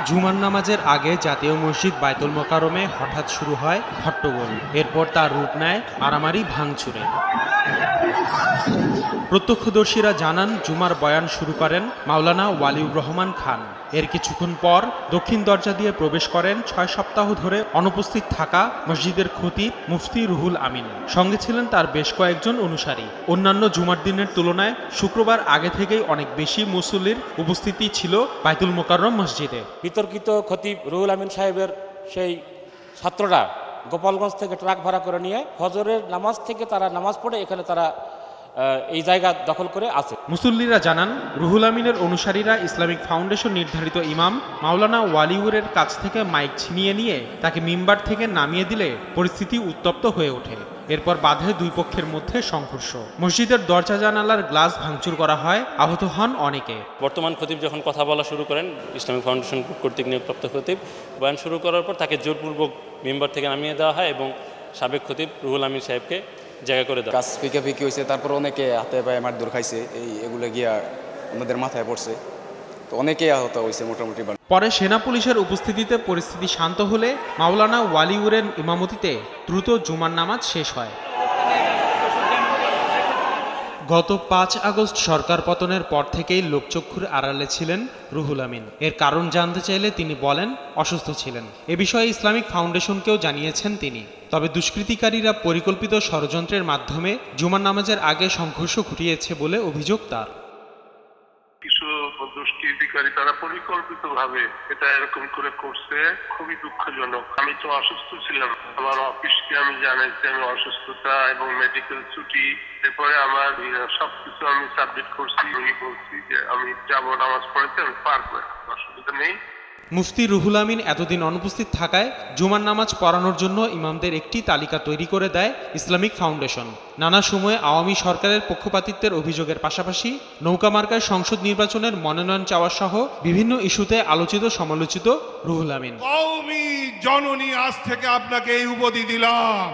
জুমার নামাজের আগে জাতীয় মসজিদ বায়তুল মোকাররমে হঠাৎ শুরু হয় হট্টগোল। এরপর তার রূপ নেয় মারামারি ভাঙচুরে। প্রত্যক্ষদর্শীরা জানান, জুমার বয়ান শুরু করেন মাওলানা ওয়ালিউর রহমান খান। এর কিছুক্ষণ পর দক্ষিণ দরজা দিয়ে প্রবেশ করেন 6 সপ্তাহ ধরে অনুপস্থিত থাকা মসজিদের খতিব মুফতি রুহুল আমিন। সঙ্গে ছিলেন তার বেশ কয়েকজন অনুসারী। অন্যান্য জুমার দিনের তুলনায় শুক্রবার আগে থেকেই অনেক বেশি মুসল্লির উপস্থিতি ছিল বায়তুল মোকাররম মসজিদে। বিতর্কিত খতিব রুহুল আমিন সাহেবের সেই ছাত্ররা গোপালগঞ্জ থেকে ট্রাক ভাড়া করে নিয়ে ফজরের নামাজ থেকে তারা নামাজ পড়ে এখানে তারা এই জায়গা দখল করে আছে। মুসল্লিরা জানান, রুহুল আমিনের অনুসারীরা ইসলামিক ফাউন্ডেশন নির্ধারিত ইমাম মাওলানা ওয়ালিউরের কাছ থেকে মাইক ছিনিয়ে নিয়ে তাকে মিম্বার থেকে নামিয়ে দিলে পরিস্থিতি উত্তপ্ত হয়ে ওঠে। এরপর বাধে দুই পক্ষের মধ্যে সংঘর্ষ। মসজিদের দরজা জানালার গ্লাস ভাঙচুর করা হয়, আহত হন অনেকে। বর্তমান খতিব যখন কথা বলা শুরু করেন, ইসলামিক ফাউন্ডেশন কর্তৃক নিয়োগপ্রাপ্ত খতিব বয়ান শুরু করার পর তাকে জোরপূর্বক মেম্বার থেকে নামিয়ে দেওয়া হয় এবং সাবেক খতিব রুহুল আমিন সাহেবকে জায়গা করে দেওয়া। কাজ পিকাপিকি হয়েছে, তারপর অনেকে হাতে পায়ে মারধর খাইছে, এগুলো গিয়া আমাদের মাথায় পড়ছে, তো অনেকেই আহত হয়েছে মোটামুটি। পরে সেনা পুলিশের উপস্থিতিতে পরিস্থিতি শান্ত হলে মাওলানা ওয়ালিউরের ইমামতিতে দ্রুত জুমার নামাজ শেষ হয়। গত 5 আগস্ট সরকার পতনের পর থেকেই লোকচক্ষুর আড়ালে ছিলেন রুহুল আমিন। এর কারণ জানতে চাইলে তিনি বলেন, অসুস্থ ছিলেন। এ বিষয়ে ইসলামিক ফাউন্ডেশনকেও জানিয়েছেন তিনি। তবে দুষ্কৃতিকারীরা পরিকল্পিত ষড়যন্ত্রের মাধ্যমে জুমার নামাজের আগে সংঘর্ষ ঘটিয়েছে বলে অভিযোগ তার। কিছু দুষ্কৃতিকারী তারা পরিকল্পিতভাবে এটা এরকম করে করছে, খুবই দুঃখজনক। আমি তো অসুস্থ ছিলাম, আমার অফিসকে আমি জানাইছি আমি অসুস্থতা এবং মেডিকেল ছুটি। এরপরে আমার সবকিছু আমি সাবমিট করছি, বলছি যে আমি যাবো নামাজ পড়তে, আমি পারবো, অসুবিধা নেই। মুফতি রুহুল আমিন এতদিন অনুপস্থিত থাকায় জুমার নামাজ পড়ানোর জন্য ইমামদের একটি তালিকা তৈরি করে দেয় ইসলামিক ফাউন্ডেশন। নানা সময়ে আওয়ামী সরকারের পক্ষপাতিত্বের অভিযোগের পাশাপাশি নৌকা মার্কায় সংসদ নির্বাচনের মনোনয়ন চাওয়া সহ বিভিন্ন ইস্যুতে আলোচিত সমালোচিত রুহুল আমিন। কওমি জননী, আজ থেকে আপনাকে এই উপাধি দিলাম।